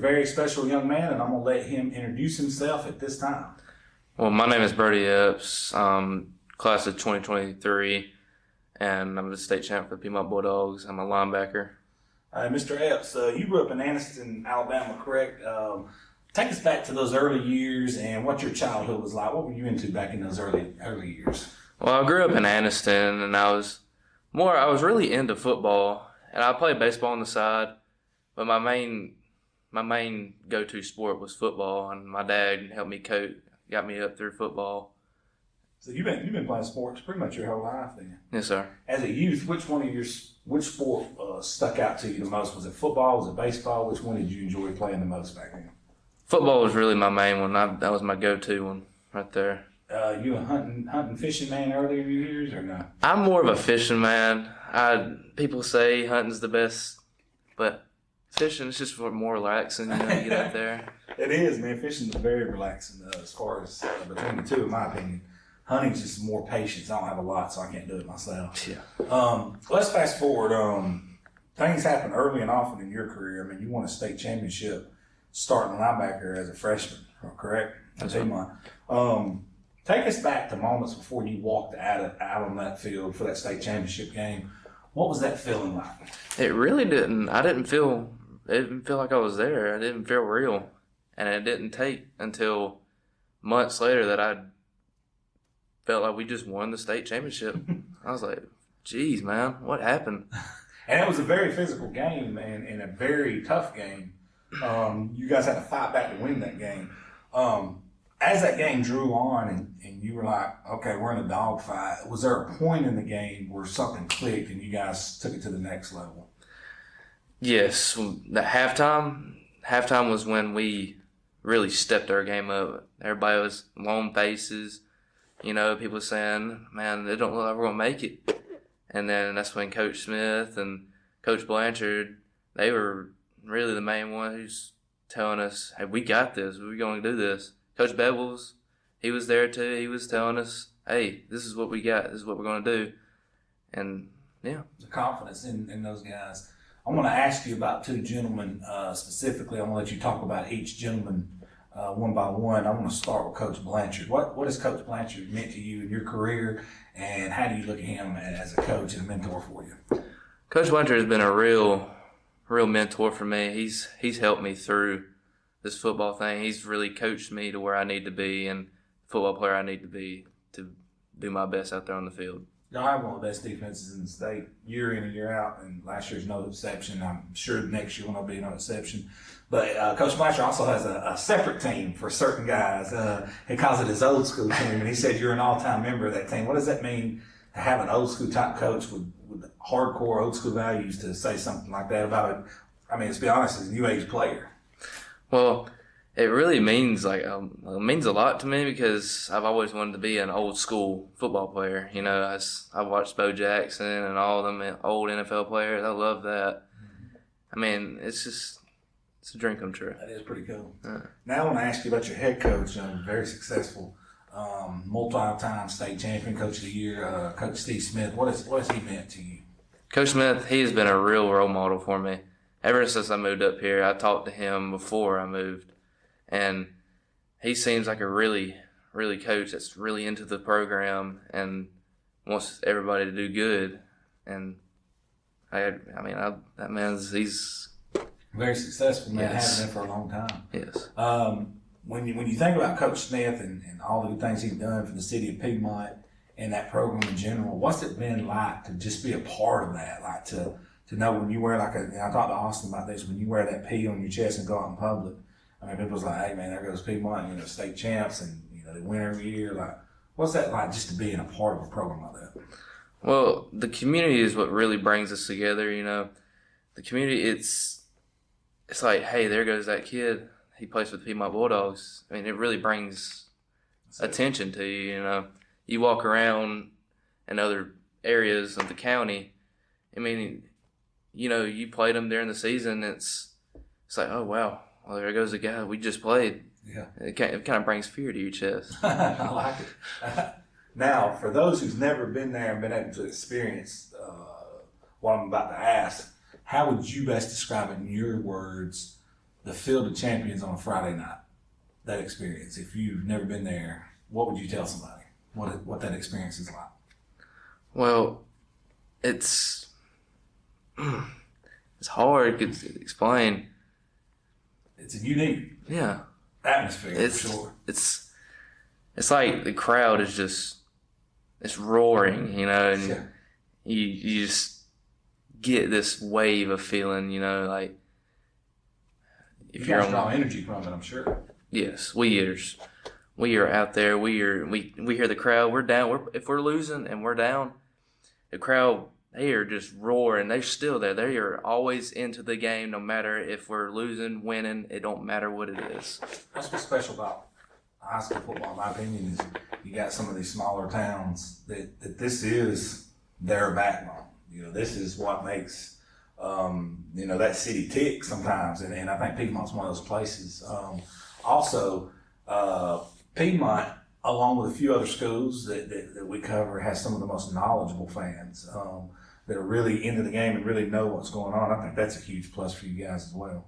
very special young man, and I'm going to let him introduce himself at this time. Well, my name is Brody Epps, class of 2023, and I'm the state champ for the Piedmont Bulldogs. I'm a linebacker. Mr. Epps, you grew up in Anniston, Alabama, correct? Take us back to those early years and what your childhood was like. What were you into back in those early years? Well, I grew up in Anniston, and I was really into football, and I played baseball on the side, but my main go-to sport was football, and my dad helped me coach, got me up through football. So you've been playing sports pretty much your whole life then? Yes, sir. As a youth, which sport stuck out to you the most? Was it football? Was it baseball? Which one did you enjoy playing the most back then? Football was really my main one. That was my go-to one right there. You a hunting, fishing man earlier in your years or no? I'm more of a fishing man. People say hunting's the best, but fishing is just for more relaxing, you get out there. It is, man. Fishing is very relaxing as far as between the two, in my opinion. Hunting's just more patience. I don't have a lot, so I can't do it myself. Yeah. Let's fast forward. Things happen early and often in your career. I mean, you won a state championship starting linebacker as a freshman, correct? That's Piedmont. Take us back to moments before you walked out on that field for that state championship game. What was that feeling like? It really didn't. It didn't feel like I was there. It didn't feel real. And it didn't take until months later that I felt like we just won the state championship. I was like, geez, man, what happened? And it was a very physical game, man, and a very tough game. You guys had to fight back to win that game. As that game drew on and you were like, okay, we're in a dogfight, was there a point in the game where something clicked and you guys took it to the next level? Yes. The halftime was when we really stepped our game up. Everybody was long faces. People saying, man, they don't look like we're going to make it. And then that's when Coach Smith and Coach Blanchard, they were really the main one who's telling us, hey, we got this. We're going to do this. Coach Bevel's, he was there too. He was telling us, hey, this is what we got. This is what we're going to do. And, yeah. The confidence in those guys. I'm going to ask you about two gentlemen specifically. I'm going to let you talk about each gentleman one by one. I'm going to start with Coach Blanchard. What has Coach Blanchard meant to you in your career, and how do you look at him as a coach and a mentor for you? Coach Blanchard has been a real mentor for me. He's helped me through this football thing. He's really coached me to where I need to be and the football player I need to be to do my best out there on the field. Y'all have one of the best defenses in the state year in and year out, and last year's no exception. I'm sure next year will not be no exception. But Coach Blanchard also has a separate team for certain guys. He calls it his old school team, and he said you're an all-time member of that team. What does that mean to have an old school type coach with hardcore old school values to say something like that about let's be honest, as a new age player? Well, it really means it means a lot to me because I've always wanted to be an old school football player. I've watched Bo Jackson and all them old NFL players. I love that. It's a dream come true. That is pretty cool. Now I want to ask you about your head coach, very successful, multi-time state champion, coach of the year, Coach Steve Smith. What has he meant to you? Coach Smith, he has been a real role model for me. Ever since I moved up here, I talked to him before I moved, and he seems like a really coach that's really into the program and wants everybody to do good. And he's very successful, man. Yes. Has been for a long time. Yes. When you think about Coach Smith and all the good things he's done for the city of Piedmont and that program in general, what's it been like to just be a part of that? Like to know when you wear I talked to Austin about this, when you wear that P on your chest and go out in public, people's like, hey man, there goes Piedmont, state champs, and they win every year. Like, what's that like just to be in a part of a program like that? Well, the community is what really brings us together. The community, it's like, hey, there goes that kid. He plays for the Piedmont Bulldogs. It really brings attention to you. You walk around in other areas of the county. You played them during the season. It's like, oh wow, well there goes the guy we just played. Yeah, it kind of brings fear to your chest. I like it. Now, for those who's never been there and been able to experience what I'm about to ask, how would you best describe it in your words the Field of Champions on a Friday night. That experience. If you've never been there, what would you tell somebody? What that experience is like? Well, it's hard to explain. It's a unique atmosphere for sure. It's like the crowd is just it's roaring, and you just get this wave of feeling, like if you guys draw energy from it, I'm sure. Yes, we are out there. We hear the crowd. We're down. If we're losing and we're down, the crowd, they are just roaring. They're still there. They are always into the game, no matter if we're losing, winning. It don't matter what it is. That's what's special about high school football, in my opinion, is you got some of these smaller towns that this is their backbone. This is what makes that city tick sometimes, and I think Piedmont's one of those places. Also, Piedmont, along with a few other schools that we cover, has some of the most knowledgeable fans that are really into the game and really know what's going on. I think that's a huge plus for you guys as well.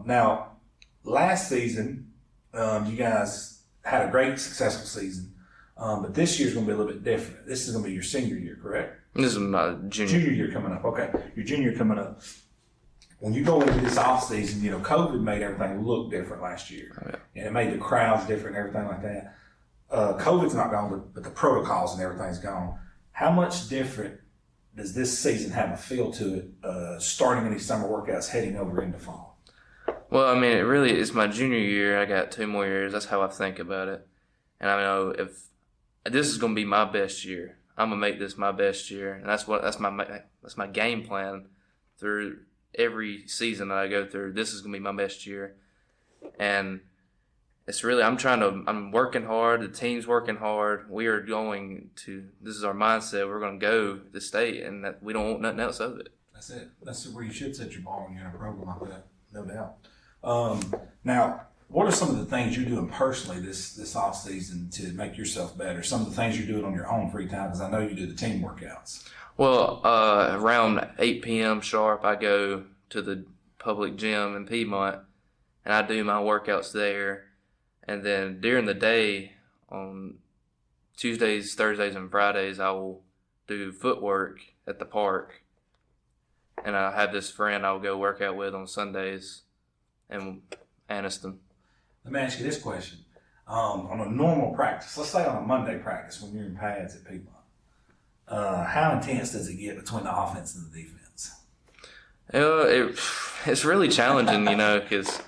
Now, last season, you guys had a great, successful season, but this year's going to be a little bit different. This is going to be your senior year, correct? This is my junior year coming up. Okay, your junior year coming up. When you go into this off season, COVID made everything look different last year, and it made the crowds different and everything like that. COVID's not gone, but the protocols and everything's gone. How much different does this season have a feel to it, starting in these summer workouts, heading over into fall? Well, I mean, it really is my junior year. I got 2 more years. That's how I think about it. And I know if this is going to be my best year, I'm going to make this my best year. And that's my game plan through every season that I go through. This is going to be my best year. And it's really, I'm working hard. The team's working hard. We are this is our mindset. We're going to go to state, and that we don't want nothing else of it. That's it. That's where you should set your ball when you're in a program like that, no doubt. Now, what are some of the things you're doing personally this off season to make yourself better? Some of the things you're doing on your own free time, because I know you do the team workouts. Well, around 8 p.m. sharp, I go to the public gym in Piedmont, and I do my workouts there. And then during the day, on Tuesdays, Thursdays, and Fridays, I will do footwork at the park. And I have this friend I'll go work out with on Sundays in Anniston. Let me ask you this question. On a normal practice, let's say on a Monday practice when you're in pads at Piedmont, how intense does it get between the offense and the defense? It's really challenging, because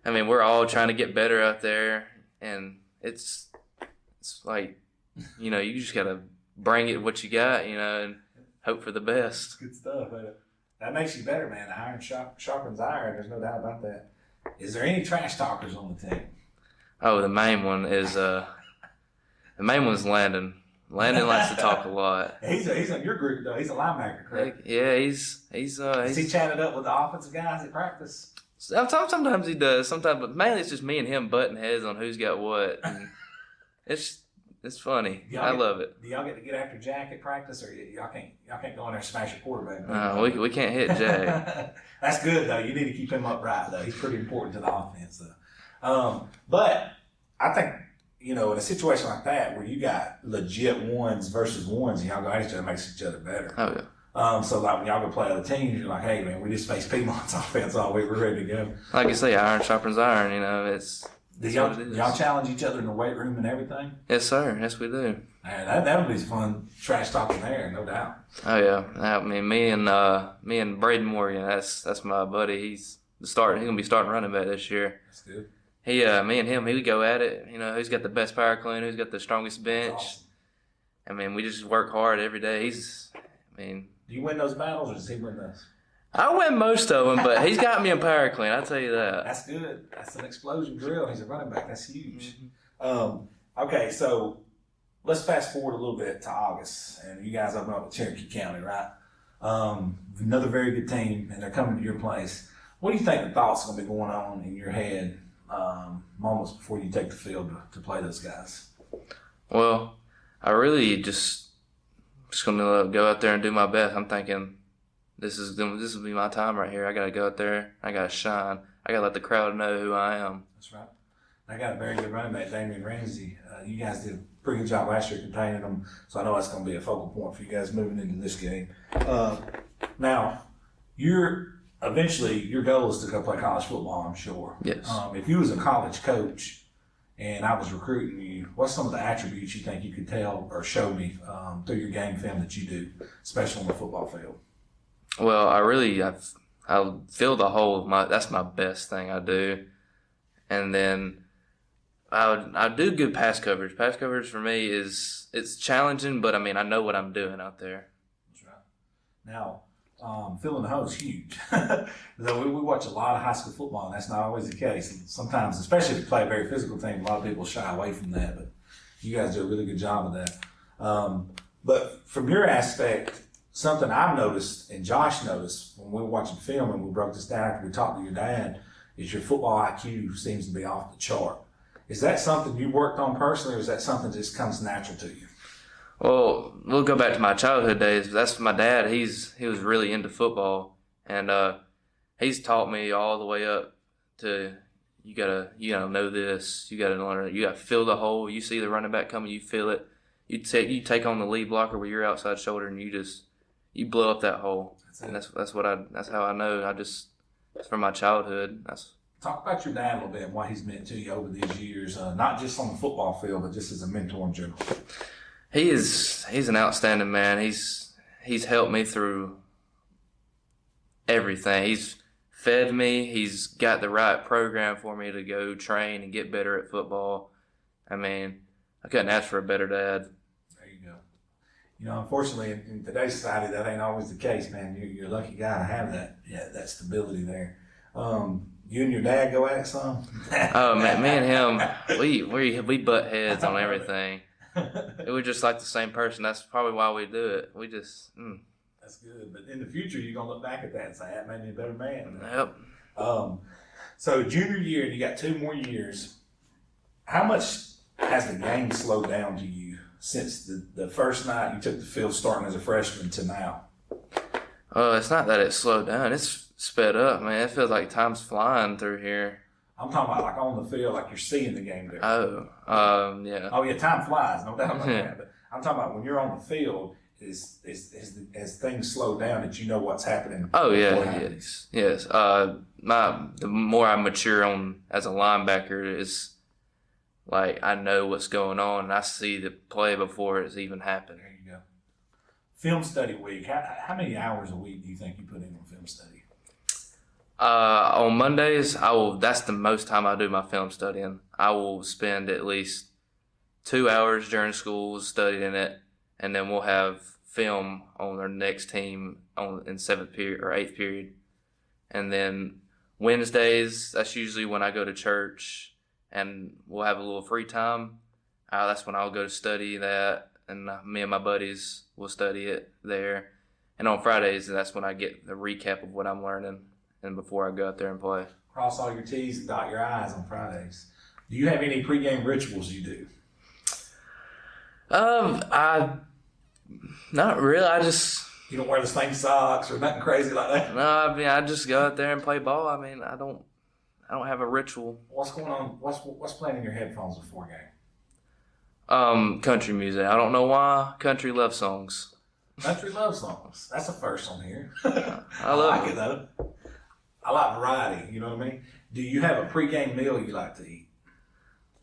we're all trying to get better out there, and it's like, you just gotta bring it what you got, and hope for the best. Good stuff. That makes you better, man. Iron sharpens iron. There's no doubt about that. Is there any trash talkers on the team? Oh, the main one is Landon. Landon likes to talk a lot. He's on your group though. He's a linebacker, correct? Yeah, he's Is he chatted up with the offensive guys at practice? Sometimes he does. Sometimes, but mainly it's just me and him butting heads on who's got what. And it's funny. I love it. Do y'all get after Jack at practice, or y'all can't go in there and smash your quarterback? We can't hit Jack. That's good though. You need to keep him upright though. He's pretty important to the offense though. But I think in a situation like that where you got legit ones versus ones, and y'all go at each other, makes each other better. Oh yeah. So like when y'all go play other teams, you're like, hey man, we just faced Piedmont's offense all week. We're ready to go. Like you say, iron sharpens iron. It's. Do y'all challenge each other in the weight room and everything? Yes, sir. Yes, we do. Man, that'll be some fun trash talking there, no doubt. Oh yeah. Me and Brady Morgan. That's my buddy. He's gonna be starting running back this year. That's good. Me and him, he would go at it. Who's got the best power clean? Who's got the strongest bench? Awesome. We just work hard every day. Do you win those battles, or does he win those? I win most of them, but he's got me in power clean. I'll tell you that. That's good. That's an explosion drill. He's a running back. That's huge. Mm-hmm. Okay, so let's fast forward a little bit to August, and you guys open up with Cherokee County, right? Another very good team, and they're coming to your place. What do you think the thoughts are going to be going on in your head moments before you take the field to play those guys? Well, I really just going to go out there and do my best. I'm thinking this will be my time right here. I got to go out there. I got to shine. I gotta let the crowd know who I am. That's right. I got a very good running back, Damian Ramsey. You guys did a pretty good job last year containing him, so I know that's going to be a focal point for you guys moving into this game. Now, eventually your goal is to go play college football, I'm sure. Yes. If you was a college coach and I was recruiting you, what's some of the attributes you think you could tell or show me through your game film that you do, especially on the football field? Well, I feel the hole. That's my best thing I do, and then I do good pass coverage. Pass coverage for me it's challenging, but I mean I know what I'm doing out there. That's right. Now, filling the hole is huge. So we watch a lot of high school football, and that's not always the case. And sometimes, especially if you play a very physical team, a lot of people shy away from that. But you guys do a really good job of that. But from your aspect, something I've noticed and Josh noticed when we were watching film and we broke this down after we talked to your dad, is your football IQ seems to be off the chart. Is that something you worked on personally, or is that something that just comes natural to you? Well, we'll go back to my childhood days. That's my dad. He was really into football, and he's taught me all the way up to you gotta know this. You gotta learn it. You gotta feel the hole. You see the running back coming, you feel it. You take on the lead blocker with your outside shoulder, and you blow up that hole. And that's how I know. It's from my childhood. Talk about your dad a little bit and what he's meant to you over these years, not just on the football field, but just as a mentor in general. He's an outstanding man. He's helped me through everything. He's fed me. He's got the right program for me to go train and get better at football. I mean, I couldn't ask for a better dad. There you go. Unfortunately, in today's society, that ain't always the case, man. You're a lucky guy to have that stability there. You and your dad go at it some? Oh man, me and him, we butt heads on everything. We're just like the same person. That's probably why we do it. We just. That's good. But in the future, you're gonna look back at that and say, "That made me a better man." Yep. So junior year, you got 2 more years. How much has the game slowed down to you since the first night you took the field starting as a freshman to now? Oh, it's not that it slowed down. It's sped up, man. It feels like time's flying through here. I'm talking about like on the field, like you're seeing the game there. Yeah. Oh yeah, time flies, no doubt about that. But I'm talking about when you're on the field, as things slow down, that you know what's happening. Oh yeah, yes. The more I mature on as a linebacker is like I know what's going on and I see the play before it's even happened. There you go. Film study week. How many hours a week do you think you put in on film study? On Mondays, that's the most time I do my film studying. I will spend at least 2 hours during school studying it, and then we'll have film on our next team in 7th period or 8th period. And then Wednesdays, that's usually when I go to church, and we'll have a little free time. That's when I'll go to study that, and me and my buddies will study it there. And on Fridays, that's when I get the recap of what I'm learning. And before I go out there and play. Cross all your T's and dot your I's on Fridays. Do you have any pregame rituals you do? Not really. You don't wear the same socks or nothing crazy like that? No, I mean I just go out there and play ball. I mean I don't have a ritual. What's going on? What's playing in your headphones before game? Country music. I don't know why. Country love songs. Country love songs. That's a first on here. I love it though. I like variety, you know what I mean? Do you have a pregame meal you like to eat?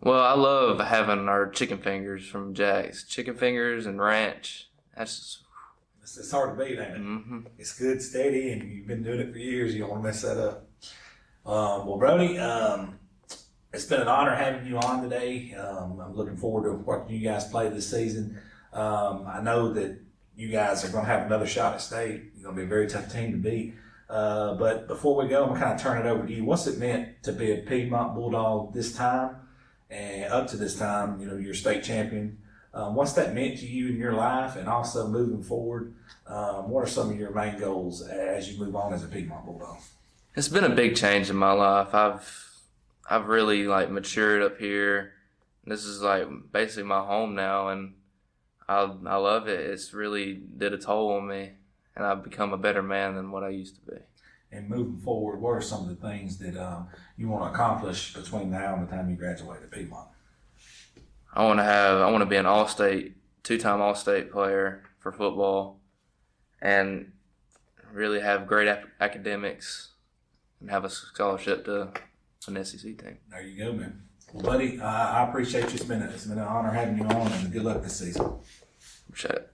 Well, I love having our chicken fingers from Jack's. Chicken fingers and ranch. It's hard to beat, ain't it? Mm-hmm. It's good, steady, and you've been doing it for years. You don't want to mess that up. Well, Brody, it's been an honor having you on today. I'm looking forward to watching you guys play this season. I know that you guys are going to have another shot at state. You're going to be a very tough team to beat. But before we go, I'm going to kind of turn it over to you. What's it meant to be a Piedmont Bulldog this time? And up to this time, you're state champion. What's that meant to you in your life? And also moving forward, what are some of your main goals as you move on as a Piedmont Bulldog? It's been a big change in my life. I've really matured up here. This is basically my home now, and I love it. It's really did a toll on me. And I've become a better man than what I used to be. And moving forward, what are some of the things that you want to accomplish between now and the time you graduate at Piedmont? I want to be an all-state, 2-time all-state player for football, and really have great academics and have a scholarship to an SEC team. There you go, man. Well, buddy, I appreciate you. It's been an honor having you on, and good luck this season. Appreciate it.